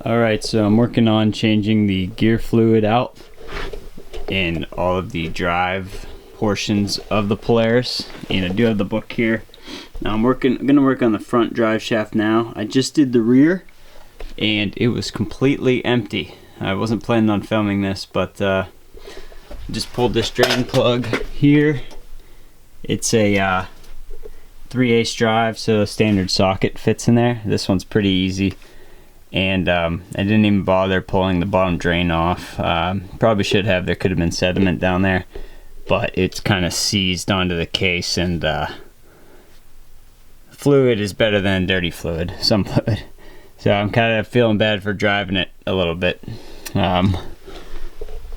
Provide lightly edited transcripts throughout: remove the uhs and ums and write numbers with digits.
Alright, so I'm working on changing the gear fluid out in all of the drive portions of the Polaris, and I do have the book here. Now I'm gonna work on the front drive shaft now. I just did the rear and it was completely empty. I wasn't planning on filming this, but just pulled this drain plug here. It's a 3/8 drive, so a standard socket fits in there. This one's pretty easy. And I didn't even bother pulling the bottom drain off. Probably should have. There could have been sediment down there, but it's kind of seized onto the case, and fluid is better than dirty fluid, some fluid. So I'm kind of feeling bad for driving it a little bit. I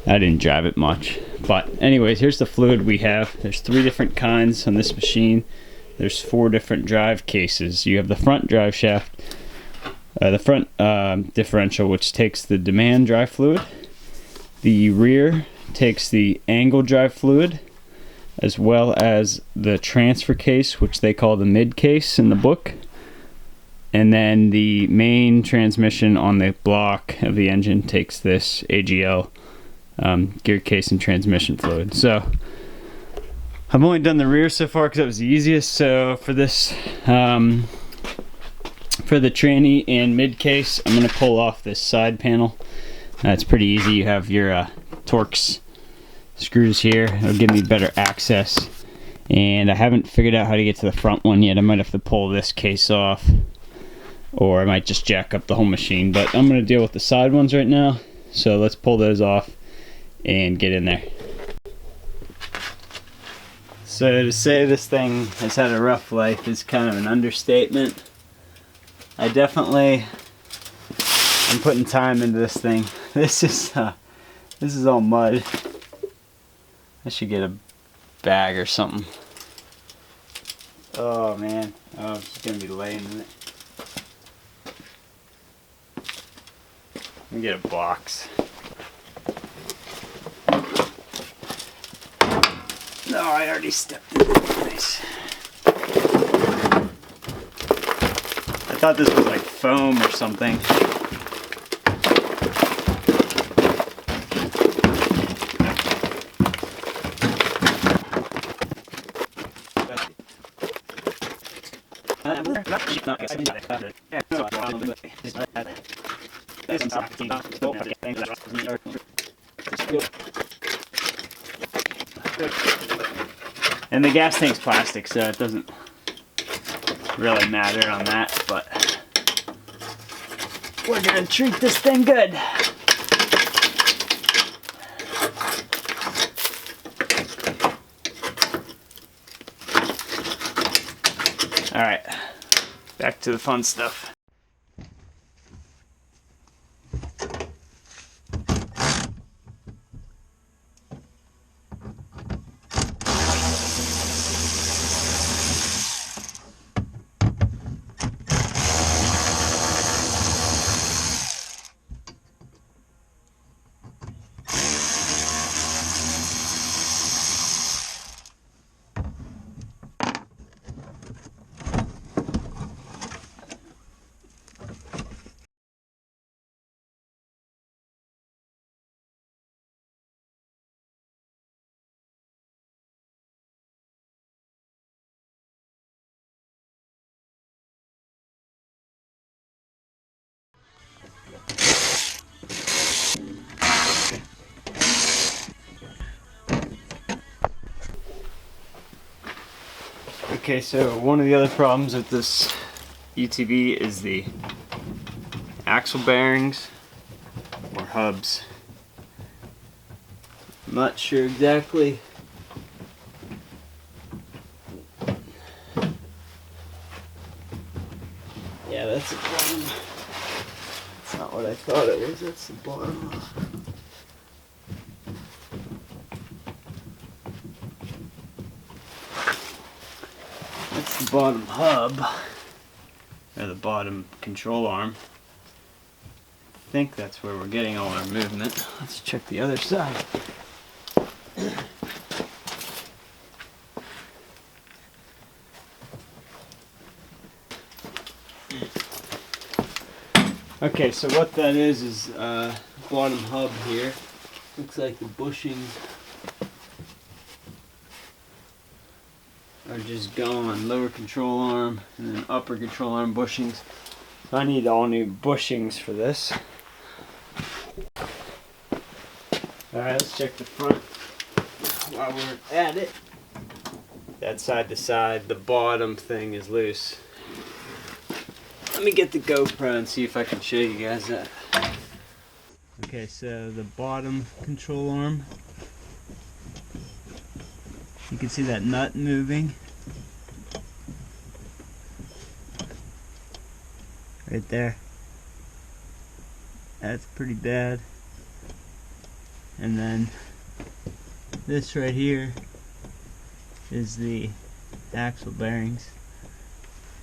didn't drive it much, but anyways, here's the fluid we have. There's 3 different kinds on this machine. There's 4 different drive cases. You have the front drive shaft, the front differential, which takes the demand drive fluid. The rear takes the angle drive fluid, as well as the transfer case, which they call the mid case in the book. And then the main transmission on the block of the engine takes this AGL gear case and transmission fluid. So I've only done the rear so far because it was the easiest. So for this for the tranny and mid case, I'm going to pull off this side panel. It's pretty easy. You have your Torx screws here. It'll give me better access. And I haven't figured out how to get to the front one yet. I might have to pull this case off, or I might just jack up the whole machine. But I'm going to deal with the side ones right now. So let's pull those off and get in there. So to say this thing has had a rough life is kind of an understatement. I'm putting time into this thing. This is all mud. I should get a bag or something. Oh man, I'm just gonna be laying in it. Let me get a box. No, I already stepped in it. Nice. I thought this was like foam or something. And the gas tank's plastic, so it doesn't really matter on that, but we're gonna treat this thing good. Alright, back to the fun stuff. Okay, so one of the other problems with this UTV is the axle bearings or hubs. I'm not sure exactly. Yeah, that's the bottom. That's not what I thought it was. That's the bottom. That's the bottom hub, or the bottom control arm. I think that's where we're getting all our movement. Let's check the other side. Okay, so what that is bottom hub here. Looks like the bushings are just gone. Lower control arm and then upper control arm bushings. So I need all new bushings for this. Alright, let's check the front while we're at it. That side to side, the bottom thing is loose. Let me get the GoPro and see if I can show you guys that. Okay, so the bottom control arm, you can see that nut moving right there. That's pretty bad. And then this right here is the axle bearings.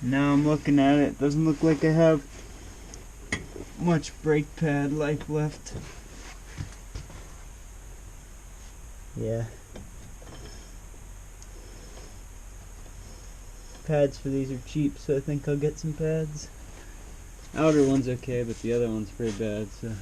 Now I'm looking at it, doesn't look like I have much brake pad life left. Yeah. Pads for these are cheap, so I think I'll get some pads. Outer one's okay, but the other one's pretty bad, so.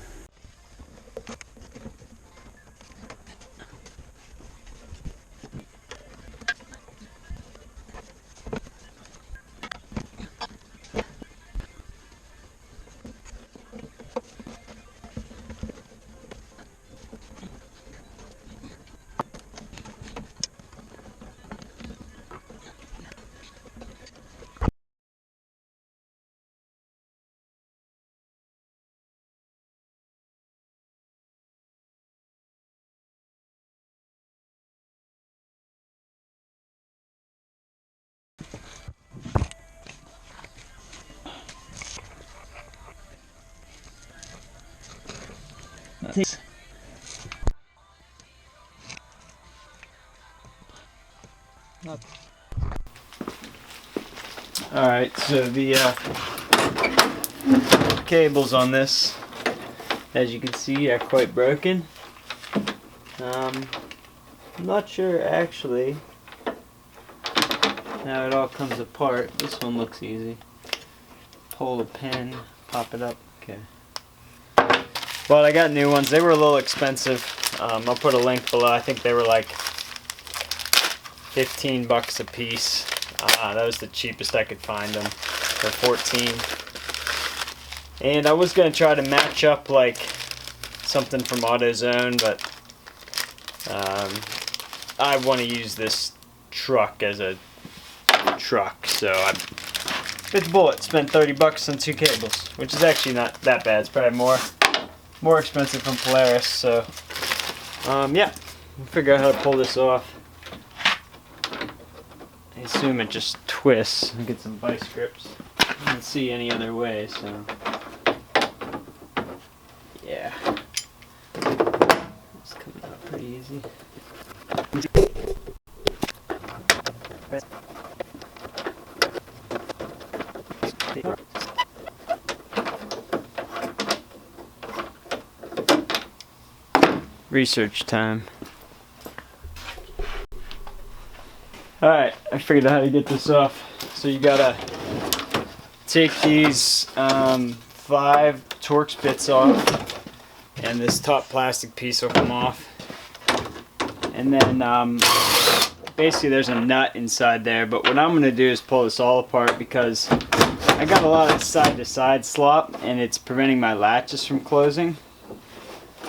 Alright, so the cables on this, as you can see, are quite broken. I'm not sure actually how it all comes apart. This one looks easy. Pull the pin, pop it up. Okay. Well, I got new ones. They were a little expensive. I'll put a link below. I think they were like 15 bucks a piece. That was the cheapest I could find them, for 14. And I was gonna try to match up like something from AutoZone, but I want to use this truck as a truck, so I bit the bullet. Spent 30 bucks on 2 cables, which is actually not that bad. It's probably more expensive from Polaris. So yeah, we'll figure out how to pull this off. I assume it just twists. I'll get some vice grips. I don't see any other way, so yeah. It's coming out pretty easy. Research time. Alright, I figured out how to get this off. So you gotta take these 5 Torx bits off, and this top plastic piece will come off. And then basically there's a nut inside there, but what I'm gonna do is pull this all apart because I got a lot of side to side slop and it's preventing my latches from closing.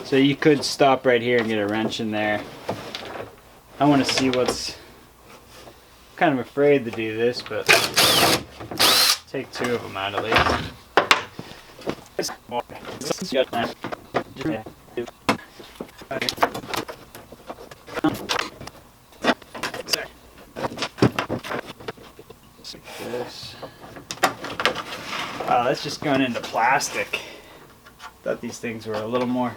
So you could stop right here and get a wrench in there. I want to see what's... kind of afraid to do this, but take 2 of them out at least. This. Wow, that's just going into plastic. Thought these things were a little more.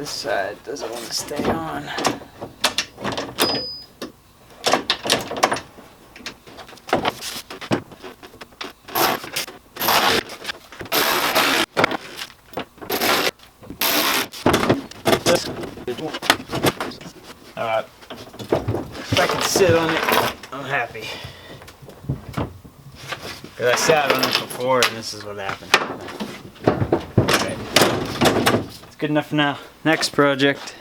This side doesn't want to stay on. Alright. If I can sit on it, I'm happy. Because I sat on it before and this is what happened. Okay. It's good enough for now. Next project.